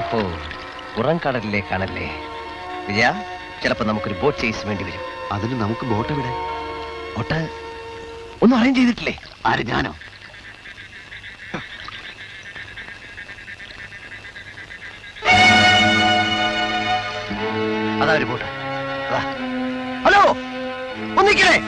അപ്പോ പുറംകടലിലേക്കാണല്ലേ വിജയ? ചിലപ്പോ നമുക്കൊരു ബോട്ട് ചേസ് വേണ്ടി വരും. അതിന് നമുക്ക് ബോട്ട് എവിടെ? ബോട്ട് ഒന്നും അറേഞ്ച് ചെയ്തിട്ടില്ലേ? ആര്, ഞാനോ? അതാ ഒരു ബോട്ട്. ഹലോ, ഒന്നിക്കലേ.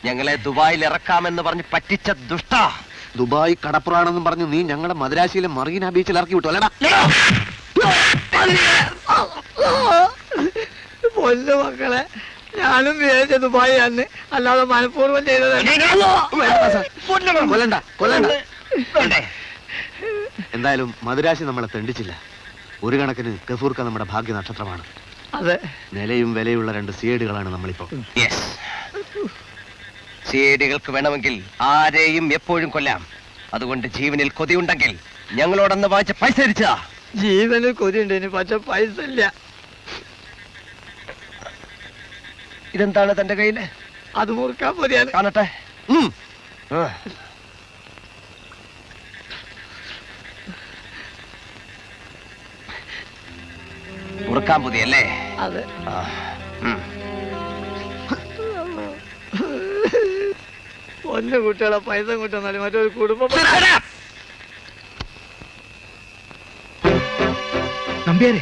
ഞങ്ങളെ ദുബായിൽ ഇറക്കാമെന്ന് പറഞ്ഞ് പറ്റിച്ച ദുഷ്ട. ദുബായ് കടപ്പുറാണെന്നും പറഞ്ഞു നീ ഞങ്ങളെ മദ്രാശിയിലെ മറീന ബീച്ചിൽ ഇറക്കി വിട്ടു അല്ലടാ? പൊന്നു മക്കളെ, ഞാനും വിചാരിച്ച ദുബായി അന്ന്, അല്ലാതെ മനഃപൂർവ്വം ചെയ്തതല്ല. കൊല്ലണ്ട കൊല്ലണ്ട. എന്തായാലും മദ്രാശി നമ്മളെ തെണ്ടിച്ചില്ല. ഒരു കണക്കിന് ഗഫൂർക്ക നമ്മുടെ ഭാഗ്യ നക്ഷത്രമാണ്. അതെ, നിലയും വിലയുള്ള രണ്ട് സിഐഡികളാണ് നമ്മളിപ്പോ. സിഐഡികൾക്ക് വേണമെങ്കിൽ ആരെയും എപ്പോഴും കൊല്ലാം. അതുകൊണ്ട് ജീവനിൽ കൊതിയുണ്ടെങ്കിൽ ഞങ്ങളോടൊന്ന് വാങ്ങിച്ച പൈസ തിരിച്ചാ. ജീവന് കൊതിയുണ്ട്, പക്ഷെ പൈസ ഇല്ല. ഇതെന്താണ് തന്റെ കയ്യില്? അത് മുറുക്കാൻ പൊതിയാണ്. കാണട്ടെ. മുറുക്കാൻ പൊതിയല്ലേ? അതെ. പൊന്നു കുട്ടികളെ പൈസ കൂട്ടുന്നാലും മറ്റൊരു കുടുംബം. നമ്പ്യാരെ,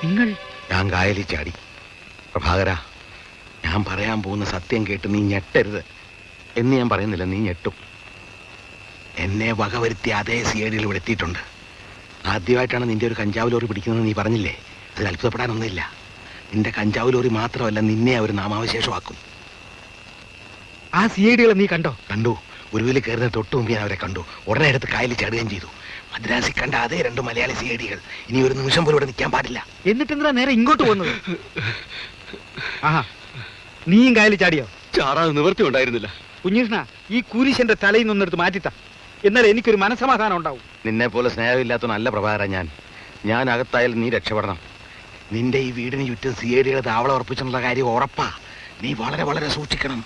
നിങ്ങൾ? ഞാൻ കായലിൽ ചാടി. പ്രഭാകര, ഞാൻ പറയാൻ പോകുന്ന സത്യം കേട്ട് നീ ഞെട്ടരുത് എന്ന് ഞാൻ പറയുന്നില്ല, നീ ഞെട്ടും. എന്നെ വകവരുത്തി അതേ സിഐഡിയിൽ ഇവിടെ എത്തിയിട്ടുണ്ട്. ആദ്യമായിട്ടാണ് നിന്റെ ഒരു കഞ്ചാവ് ലോറി പിടിക്കുന്നത് നീ പറഞ്ഞില്ലേ? അതിൽ അത്ഭുതപ്പെടാനൊന്നുമില്ല. നിന്റെ കഞ്ചാവ് ലോറി മാത്രമല്ല, നിന്നെ അവർ നാമാവശേഷമാക്കും. ആ സിഐഡികളെ നീ കണ്ടോ? കണ്ടു. ഉരുവിൽ കയറുന്ന തൊട്ട് മുമ്പ് ഞാൻ അവരെ കണ്ടു. ഉടനെ എടുത്ത് കായലിൽ ചാടുകയും ചെയ്തു. മദ്രാസിൽ കണ്ട അതേ രണ്ട് മലയാളി സിഐഡികൾ. ഇനി ഒരു നിമിഷം പോലും ഇവിടെ നിൽക്കാൻ പാടില്ല. എന്നിട്ട് എന്തിനാ നേരെ ഇങ്ങോട്ട് പോകുന്നത്? ആഹാ, നീയും കായലിൽ ചാടിയോ? ചാടാതെ നിവർത്തി ഉണ്ടായിരുന്നില്ല. കുഞ്ഞീഷ്ണ, ഈ കുരിശന്റെ തലയിൽ നിന്നെടുത്ത് മാറ്റിത്ത, എന്നാൽ എനിക്കൊരു മനസ്സമാധാനം ഉണ്ടാവും. നിന്നെ പോലെ സ്നേഹമില്ലാത്ത നല്ല പ്രഭാകര, ഞാൻ അകത്തായാലും നീ രക്ഷപ്പെടണം. നിന്റെ ഈ വീടിന് ചുറ്റും സിഐഡികളെ താവളം ഉറപ്പിച്ചെന്നുള്ള കാര്യം ഉറപ്പാ. നീ വളരെ വളരെ സൂക്ഷിക്കണം.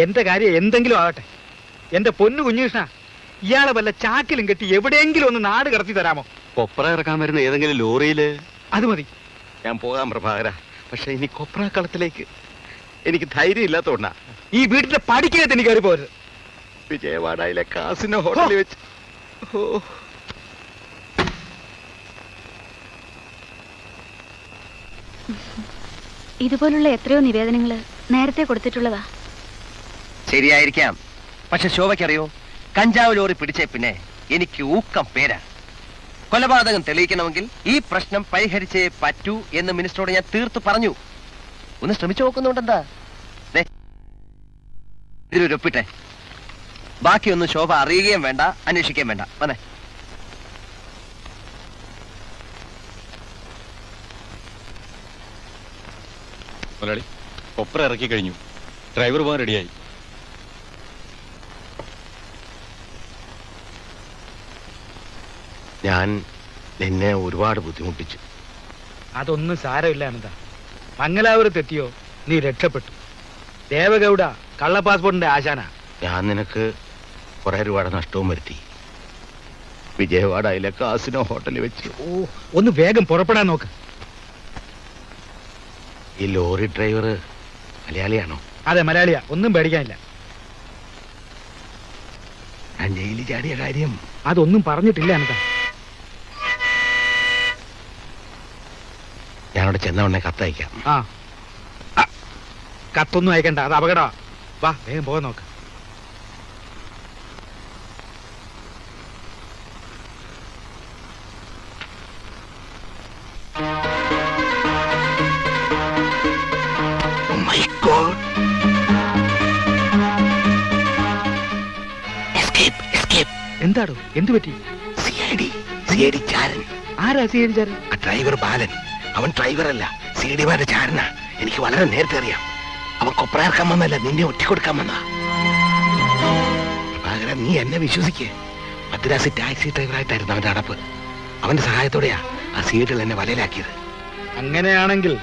എന്റെ കാര്യം എന്തെങ്കിലും ആകട്ടെ, എന്റെ പൊന്നു കുഞ്ഞീഷ്ണ, ഇയാളെ വല്ല ചാക്കിലും കെട്ടി എവിടെയെങ്കിലും ഒന്ന് നാട് കടത്തി തരാമോ? കൊപ്ര ഇറക്കാൻ വരുന്ന ഏതെങ്കിലും ലോറിയില്? അത് മതി. ഞാൻ പോകാം പ്രഭാകര, പക്ഷെ ഇനി കൊപ്ര കളത്തിലേക്ക് എനിക്ക് ധൈര്യം ഇല്ലാത്തോണ്ടാ. ഈ വീട്ടിലെ പടിക്കകത്ത് എനിക്ക് കയറി പോരുത്. വിജയവാഡയിലെ കാസിനോ ഹോട്ടലിൽ വെച്ച് ഇതുപോലുള്ള എത്രയോ നിവേദനങ്ങള് നേരത്തെ കൊടുത്തിട്ടുള്ളതാ. ശരിയായിരിക്കാം, പക്ഷെ ശോഭയ്ക്കറിയോ, കഞ്ചാവ് ലോറി പിടിച്ചേ പിന്നെ എനിക്ക് ഊക്കം പേരാ. കൊലപാതകം തെളിയിക്കണമെങ്കിൽ ഈ പ്രശ്നം പരിഹരിച്ചേ പറ്റൂ എന്ന് മിനിസ്റ്ററോട് ഞാൻ തീർത്തു പറഞ്ഞു. ഒന്ന് ശ്രമിച്ചു നോക്കുന്നുണ്ടെന്താ? ഇതിലൊരു ഒപ്പിട്ടെ. ബാക്കിയൊന്നും ശോഭ അറിയുകയും വേണ്ട, അന്വേഷിക്കുകയും വേണ്ട. വന്നേ. മുതലാളി, കൊപ്ര ഇറക്കി കഴിഞ്ഞു. ഡ്രൈവർ പോകാൻ റെഡിയായി. ഞാൻ നിന്നെ ഒരുപാട് ബുദ്ധിമുട്ടിച്ചു. അതൊന്നും സാരമില്ല അനന്ത. മംഗലാപുരത്തെത്തിയോ നീ രക്ഷപ്പെട്ടു. ദേവഗൌഡ കള്ള പാസ്പോർട്ടിന്റെ ആശാനാ. ഞാൻ നിനക്ക് കുറെ രൂപയുടെ നഷ്ടവും വരുത്തി. വിജയവാഡയിലെ കാസിനോ ഹോട്ടലിൽ വെച്ച്. ഒന്ന് വേഗം പുറപ്പെടാൻ നോക്ക്. ഈ ലോറി ഡ്രൈവർ മലയാളിയാണോ? അതെ, മലയാളിയാ. ഒന്നും പേടിക്കാനില്ല. ഞാൻ ജയിലിൽ ചാടിയ കാര്യം അതൊന്നും പറഞ്ഞിട്ടില്ല അനന്ത. ഞാനവിടെ ചെന്നവണ്ണെ കത്തയക്കാം. ആ, കത്തൊന്നും അയക്കണ്ട, അത് അപകടമാ. വാ, വേഗം പോകാൻ നോക്ക്. എന്താടോ എന്തു പറ്റി? സിഐഡി ചാരൻ. ആരാ സ്വീകരിച്ചാര്? ആ ഡ്രൈവർ ബാലൻ. അവൻ ഡ്രൈവറല്ല, സിഐഡിമാരുടെ ചാരനാ. എനിക്ക് വളരെ നേരത്തെ അറിയാം. അവൻ കൊപ്രയാർക്കാൻ വന്നല്ല, നിന്നെ ഒറ്റിക്കൊടുക്കാൻ വന്നാ. പകരം നീ എന്നെ വിശ്വസിക്കേ. മദ്രാസ് ടാക്സി ഡ്രൈവറായിട്ടായിരുന്നു അവന്റെ അടപ്പ്. അവന്റെ സഹായത്തോടെയാ ആ സിഐഡികൾ എന്നെ വലയിലാക്കിയത്. അങ്ങനെയാണെങ്കിൽ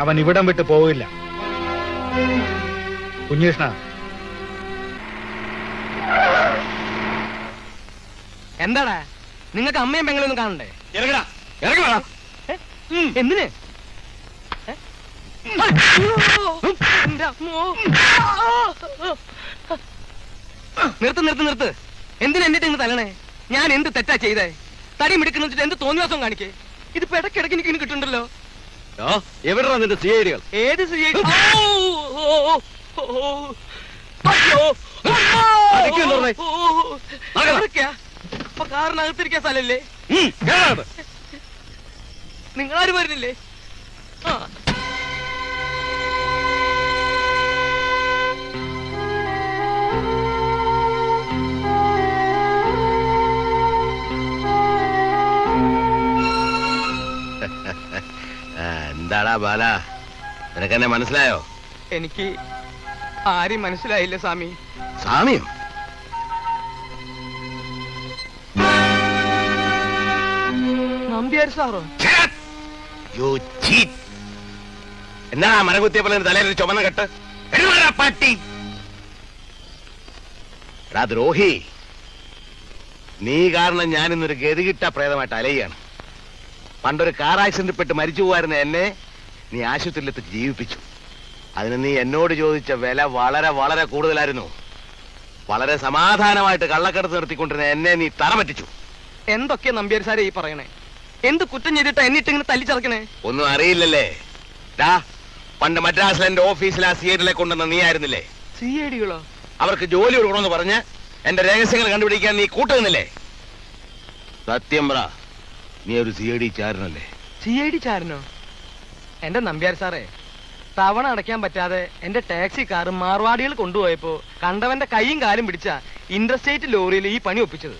അവൻ ഇവിടം വിട്ട് പോവില്ല. കുഞ്ഞീഷ്ണ, എന്താടാ നിങ്ങൾക്ക് അമ്മയും പെങ്ങളൊന്നും കാണണ്ടേ? ഇറങ്ങടാ, ഇറങ്ങടാ. എന്തിന്? എന്റെ അമ്മോ. നിർത്ത് നിർത്ത് നിർത്ത്. എന്തിനാ എന്നിട്ട് ഇങ്ങ് തല്ലണേ? ഞാൻ എന്ത് തെറ്റാ ചെയ്തേ? തടി മിടുക്കുന്ന വെച്ചിട്ട് എന്ത് തോന്നിവാസം കാണിക്കേ? ഇതിപ്പോ ഇടയ്ക്കിടയ്ക്ക് എനിക്ക് ഇനി കിട്ടുന്നുണ്ടല്ലോ. എവിടെയാ നിന്റെ സിഐഡികൾ? ഏത് കാറിനകത്തിരിക്കാൻ സ്ഥലല്ലേ? നിങ്ങളാരും വരുന്നില്ലേ? ആ എന്താടാ ബാല, നിനക്കെന്നെ മനസ്സിലായോ? എനിക്ക് ആരും മനസ്സിലായില്ല സ്വാമി. സാമിയോ? നമ്പ്യാർ സാറോ? എന്നാ മരം കുത്തിയ പോലെ തലയിൽ ചുമന്ന കെട്ട്? പട്ടി എടാ ദ്രോഹി, നീ കാരണം ഞാനിന്നൊരു ഗതികിട്ട പ്രേതമായിട്ട് അലയുകയാണ്. പണ്ടൊരു കാർ ആക്സിഡന്റ് പെട്ട് മരിച്ചു പോവായിരുന്ന എന്നെ നീ ആശുപത്രിയിലെത്തി ജീവിപ്പിച്ചു. അതിന് നീ എന്നോട് ചോദിച്ച വില വളരെ വളരെ കൂടുതലായിരുന്നു. വളരെ സമാധാനമായിട്ട് കള്ളക്കടത്ത് നിർത്തിക്കൊണ്ടിരുന്ന എന്നെ നീ തറ പറ്റിച്ചു. എന്തൊക്കെയാ നമ്പ്യാർ സാറേ ഈ പറയണേ? എന്ത് കുറ്റം ചെയ്തിട്ടാ എന്നിട്ട് ഇങ്ങനെ തല്ലിച്ചറക്കണേ? ഒന്നും അറിയില്ലല്ലേ? പണ്ട് മദ്രാസിൽ എന്റെ ഓഫീസിൽ ആ സിഐഡികളെ കൊണ്ടുവന്ന നീ ആയിരുന്നില്ലേ? സിഐഡികളോ? അവർക്ക് ജോലി കൊടുക്കണമെന്ന് പറഞ്ഞ് എന്റെ രഹസ്യങ്ങൾ കണ്ടുപിടിക്കാൻ നീ കൂട്ടുന്നില്ലേ? സത്യം പറ, നീ ഒരു സിഐഡി ചാരനല്ലേ? സിഐഡി ചാരനോ? എന്റെ നമ്പ്യാർ സാറേ, തവണ അടയ്ക്കാൻ പറ്റാതെ എന്റെ ടാക്സി കാർ മാർവാടികൾ കൊണ്ടുപോയപ്പോ കണ്ടവന്റെ കൈയും കാലും പിടിച്ച ഇന്റർസ്റ്റേറ്റ് ലോറിയിൽ ഈ പണി ഒപ്പിച്ചത്.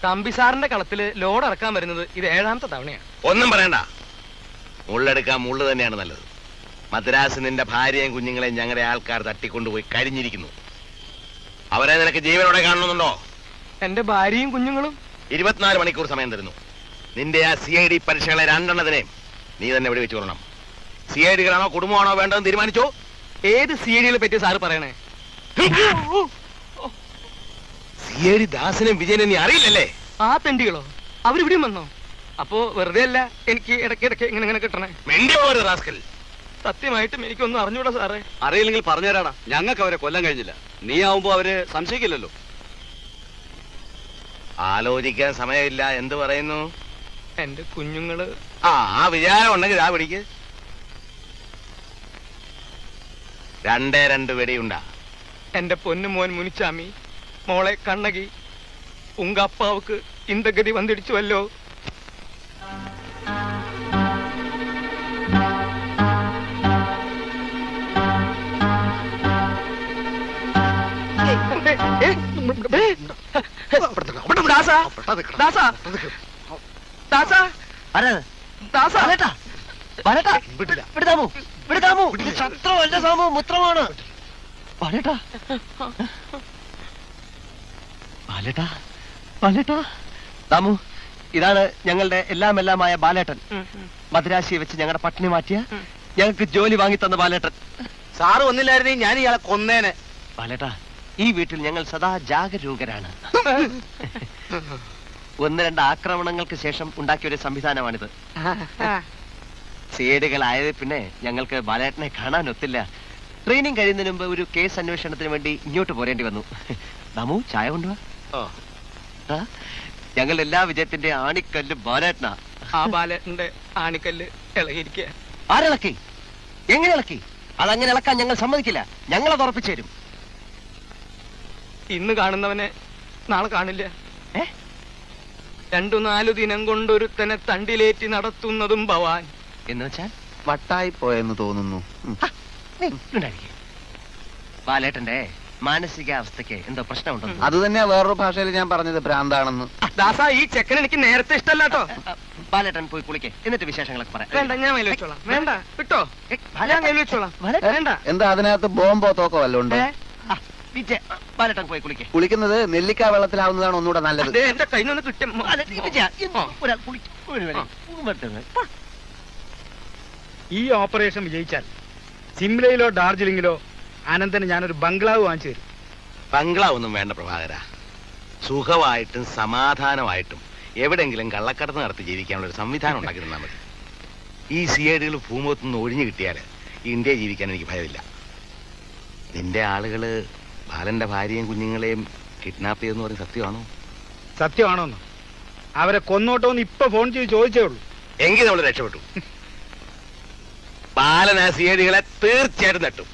തമ്പി സാറിന്റെ കളത്തില് ലോഡ് ഇറക്കാൻ വരുന്നത് ഇത് 7ാമത്തെ തവണയാണ്. ഒന്നും പറയണ്ട, മുള്ളെടുക്കാൻ മുള്ളു തന്നെയാണ് നല്ലത്. മദ്രാസ് നിന്റെ ഭാര്യയും കുഞ്ഞുങ്ങളെയും ഞങ്ങളുടെ ആൾക്കാർ തട്ടിക്കൊണ്ടുപോയി കഴിഞ്ഞിരിക്കുന്നു. അവരെ നിനക്ക് ജീവനോടെ കാണണമെന്നുണ്ടോ? എന്റെ ഭാര്യയും കുഞ്ഞുങ്ങളും 24 മണിക്കൂർ സമയം തരുന്നു. നിന്റെ ആ സിഐഡി പരീക്ഷകളെ 2 നീ തന്നെ ഇവിടെ വെച്ച് കൊള്ളണം. സിഐഡികളാണോ കുടുംബമാണോ വേണ്ടതെന്ന് തീരുമാനിച്ചോ? ഏത് സിഐഡികളെ പറ്റി സാറ് പറയണേ? സിഐഡി ദാസനും വിജയനും നീ അറിയില്ലല്ലേ? ആ തെണ്ടികളോ? അവരിവിടെയും വന്നോ? അപ്പോ വെറുതെ അല്ല എനിക്ക് ഇടയ്ക്കിടയ്ക്ക് ഇങ്ങനെ കിട്ടണേ. റാസ്കൽ, സത്യമായിട്ടും എനിക്കൊന്നും അറിഞ്ഞൂടാ സാറേ. അറിയില്ലെങ്കിൽ പറഞ്ഞുതരാടാ. ഞങ്ങൾക്ക് അവരെ കൊല്ലാൻ കഴിഞ്ഞില്ല. നീ ആവുമ്പോ അവര് സംശയിക്കില്ലല്ലോ. ആലോചിക്കാൻ സമയമില്ല. എന്ത് പറയുന്നു? എന്റെ കുഞ്ഞുങ്ങള് ആ വിചാരം ഉണ്ടെങ്കിൽ ആ പിടിക്ക്. 2 വെടിയുണ്ടാ. എന്റെ പൊന്നു മോൻ മുനിച്ചാമി, മോളെ കണ്ണകി, ഉങ്ക അപ്പാവുക്ക് இந்த ഗതി വന്നിടിച്ചുവല്ലോ. ദാമു, ഇതാണ് ഞങ്ങളുടെ എല്ലാമായ ബാലേട്ടൻ. മദ്രാശിയെ വെച്ച് ഞങ്ങളുടെ പട്ടിണി മാറ്റിയ, ഞങ്ങൾക്ക് ജോലി വാങ്ങി തന്ന ബാലേട്ടൻ. സാറ് വന്നില്ലായിരുന്നെങ്കിൽ ഞാൻ ഇയാളെ കൊന്നേനെ. ബാലേട്ടാ, ഈ വീട്ടിൽ ഞങ്ങൾ സദാ ജാഗരൂകരാണ്. 1-2 ആക്രമണങ്ങൾക്ക് ശേഷം ഉണ്ടാക്കിയ ഒരു സംവിധാനമാണിത്. സിഐഡികളായത് പിന്നെ ഞങ്ങൾക്ക് ബാലേട്ടനെ കാണാൻ ഒത്തില്ല. ട്രെയിനിങ് കഴിയുന്നതിന് മുമ്പ് ഒരു കേസ് അന്വേഷണത്തിന് വേണ്ടി ഇങ്ങോട്ട് പോരേണ്ടി വന്നു. ദാമു, ചായ കൊണ്ടുവാ. ഞങ്ങളുടെ എല്ലാ വിജയത്തിന്റെ ആണിക്കല്ല് ബാലേട്ടനാ. ആ ബാലേട്ടന്റെ ആണിക്കല്ല് ഇളകിയിരിക്കുക. ആരിളക്കി? എങ്ങനെ ഇളക്കി? അതങ്ങനെ ഇളക്കാൻ ഞങ്ങൾ സമ്മതിക്കില്ല. ഞങ്ങളത് ഉറപ്പിച്ചു തരും. ഇന്ന് കാണുന്നവനെ നാളെ കാണില്ല. 2-4 ദിനം കൊണ്ടൊരുത്തനെ തണ്ടിലേറ്റി നടത്തുന്നതും ഭവാൻ. എന്ന് വെച്ചാൽ വട്ടായി പോയെന്ന് തോന്നുന്നു. ബാലേട്ടന്റെ മാനസികാവസ്ഥയ്ക്ക് എന്തോ പ്രശ്നമുണ്ടെന്ന്. അത് തന്നെയാ വേറൊരു ഭാഷയിൽ ഞാൻ പറഞ്ഞത് ഭ്രാന്താണെന്ന്. ദാസ ഈ ചെക്കൻ എനിക്ക് നേരത്തെ ഇഷ്ടമല്ലാട്ടോ. ബാലേട്ടൻ പോയി കുളിക്കേ, എന്നിട്ട് വിശേഷങ്ങളൊക്കെ പറയാം. വേണ്ട, ഞാൻ കയ്യിൽ വെച്ചോളാം. വേണ്ട, വിട്ടോ, ഞാൻ കയ്യിൽ വെച്ചോളാം. വേണ്ട. എന്താ അതിനകത്ത് ബോംബോ തോക്കോ വല്ലതും ഉണ്ട്? ബാലേട്ടൻ പോയി കുളിക്കേ. കുളിക്കുന്നത് നെല്ലിക്ക വെള്ളത്തിലാവുന്നതാണ് ഒന്നുകൂടെ നല്ലത്. ദേ, എന്റെ കയ്യിൽ നിന്ന് കിട്ടും. ഒരാൾ കുളിക്കും. ഈ ഓപ്പറേഷൻ വിജയിച്ചാൽ സിംലയിലോ ഡാർജിലിംഗിലോ അനന്തന് ഞാനൊരു ബംഗ്ലാവ് വാങ്ങിച്ചു തരും. ബംഗ്ലാവൊന്നും വേണ്ട പ്രഭാകര. സുഖമായിട്ടും സമാധാനമായിട്ടും എവിടെങ്കിലും കള്ളക്കടത്ത് നടത്തി ജീവിക്കാനുള്ള ഒരു സംവിധാനം ഉണ്ടാക്കി തന്നാൽ മതി. ഈ സിഐഡികൾ ഭൂമുഖത്തുനിന്ന് ഒഴിഞ്ഞു കിട്ടിയാൽ ഇന്ത്യ ജീവിക്കാൻ എനിക്ക് ഭയമില്ല. നിന്റെ ആളുകള് ബാലന്റെ ഭാര്യയും കുഞ്ഞുങ്ങളെയും കിഡ്നാപ്പ് ചെയ്തെന്ന് പറയും സത്യമാണോ? സത്യമാണോന്ന് അവരെ കൊന്നോട്ടോന്ന് ഇപ്പൊ ഫോൺ ചെയ്ത് ചോദിച്ചേ ഉള്ളൂ. എങ്കിൽ നമ്മൾ രക്ഷപ്പെട്ടു. ബാലൻ ആ സിഐഡികളെ തീർച്ചയായിട്ടും തട്ടും.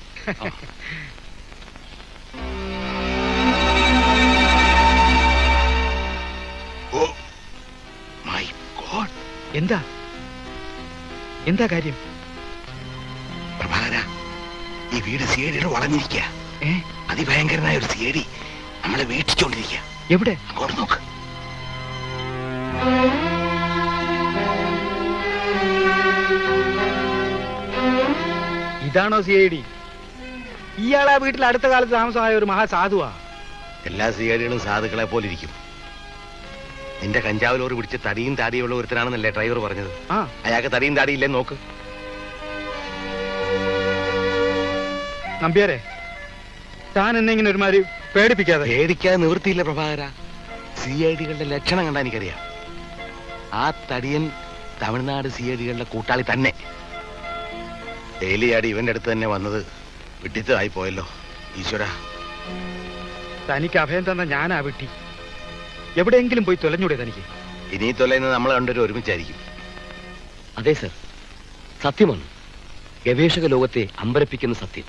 Oh my God! എന്താ എന്താ കാര്യം? പ്രഭാകര, ഈ വീട് സിഐഡികൾ വളഞ്ഞിരിക്കുക. അതിഭയങ്കരനായ ഒരു സിഐഡി നമ്മളെ വീക്ഷിച്ചോണ്ടിരിക്കുക. എവിടെ? അങ്ങോട്ട് നോക്ക്. ഇതാണോ CID? ഇയാളാ വീട്ടിൽ അടുത്ത കാലത്ത് താമസമായ ഒരു മഹാസാധുവാ. എല്ലാ സിഐഡികളും സാധുക്കളെ പോലെ ഇരിക്കും. നിന്റെ കഞ്ചാവ് ലോറി പിടിച്ച് തടിയും താടിയുള്ള ഒരുത്തനാണെന്നല്ലേ ഡ്രൈവർ പറഞ്ഞത്? ആ, അയാൾക്ക് തടിയും താടിയില്ലേ നോക്ക്. നമ്പ്യാരെ, താൻ എന്നെ ഇങ്ങനെ ഒരുമാതിരി പേടിപ്പിക്കാതെ. പേടിക്കാതെ നിവൃത്തിയില്ല പ്രഭാകര. സിഐഡികളുടെ ലക്ഷണം കണ്ടാ എനിക്കറിയാം. ആ തടിയൻ തമിഴ്നാട് സിഐഡികളുടെ കൂട്ടാളി തന്നെ. ഡെയിലിയാടി ഇവന്റെ അടുത്ത് തന്നെ വന്നത് വിട്ടിത്തമായി പോയല്ലോ. ഈശ്വര, തനിക്ക് അഭയം തന്ന ഞാനാ വിട്ടി. എവിടെയെങ്കിലും പോയി തൊലഞ്ഞൂടെ തനിക്ക്? ഇനി തൊലയുന്നത് നമ്മൾ രണ്ടുപേരും ഒരുമിച്ചായിരിക്കും. അതെ സർ, സത്യമാണ്. ഗവേഷക ലോകത്തെ അമ്പരപ്പിക്കുന്ന സത്യം.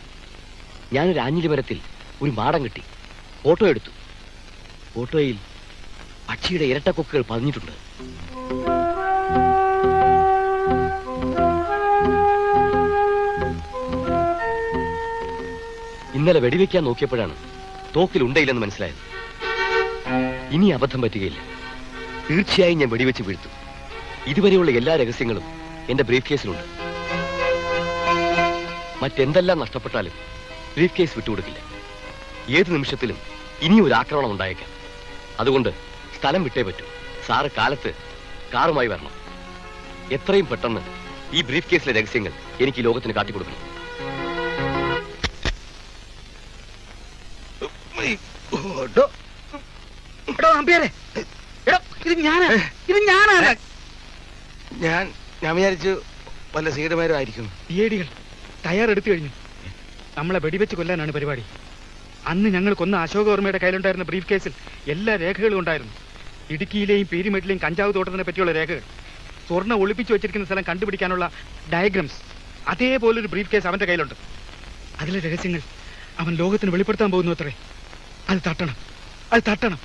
ഞാനൊരു ആഞ്ഞിലി മരത്തിൽ ഒരു മാടം കിട്ടി, ഫോട്ടോ എടുത്തു. ഫോട്ടോയിൽ പക്ഷിയുടെ ഇരട്ടക്കൊക്കുകൾ പതിഞ്ഞിട്ടുണ്ട്. ഇന്നലെ വെടിവെക്കാൻ നോക്കിയപ്പോഴാണ് തോക്കിൽ ഉണ്ടയില്ലെന്ന് മനസ്സിലായത്. ഇനി അബദ്ധം പറ്റുകയില്ല. തീർച്ചയായും ഞാൻ വെടിവെച്ച് വീഴ്ത്തും. ഇതുവരെയുള്ള എല്ലാ രഹസ്യങ്ങളും എന്റെ ബ്രീഫ് കേസിലുണ്ട്. മറ്റെന്തെല്ലാം നഷ്ടപ്പെട്ടാലും ബ്രീഫ് കേസ് വിട്ടുകൊടുക്കില്ല. ഏത് നിമിഷത്തിലും ഇനിയൊരു ആക്രമണം ഉണ്ടായേക്കാം. അതുകൊണ്ട് സ്ഥലം വിട്ടേ പറ്റൂ. സാറ് കാലത്ത് കാറുമായി വരണം. എത്രയും പെട്ടെന്ന് ഈ ബ്രീഫ് കേസിലെ രഹസ്യങ്ങൾ എനിക്ക് ഈ ലോകത്തിന് കാട്ടിക്കൊടുക്കണം. ഞാൻ വിചാരിച്ചു വല്ല സീഡുമാരും ആയിരിക്കും. CIDകൾ തയ്യാറെടുത്തു കഴിഞ്ഞു. നമ്മളെ വെടിവെച്ച് കൊല്ലാനാണ് പരിപാടി. അന്ന് ഞങ്ങൾ കൊന്ന അശോകവർമ്മയുടെ കയ്യിലുണ്ടായിരുന്ന ബ്രീഫ് കേസിൽ എല്ലാ രേഖകളും ഉണ്ടായിരുന്നു. ഇടുക്കിയിലെയും പീരിമേട്ടിലെയും കഞ്ചാവ് തോട്ടത്തിനെ പറ്റിയുള്ള രേഖകൾ, സ്വർണ്ണ ഒളിപ്പിച്ചു വെച്ചിരിക്കുന്ന സ്ഥലം കണ്ടുപിടിക്കാനുള്ള ഡയഗ്രംസ്, അതേപോലൊരു ബ്രീഫ് കേസ് അവന്റെ കയ്യിലുണ്ട്. അതിലെ രഹസ്യങ്ങൾ അവൻ ലോകത്തിന് വെളിപ്പെടുത്താൻ പോകുന്നു അത്രേ. അത് തട്ടണം, അത് തട്ടണം,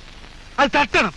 അത് തട്ടണം.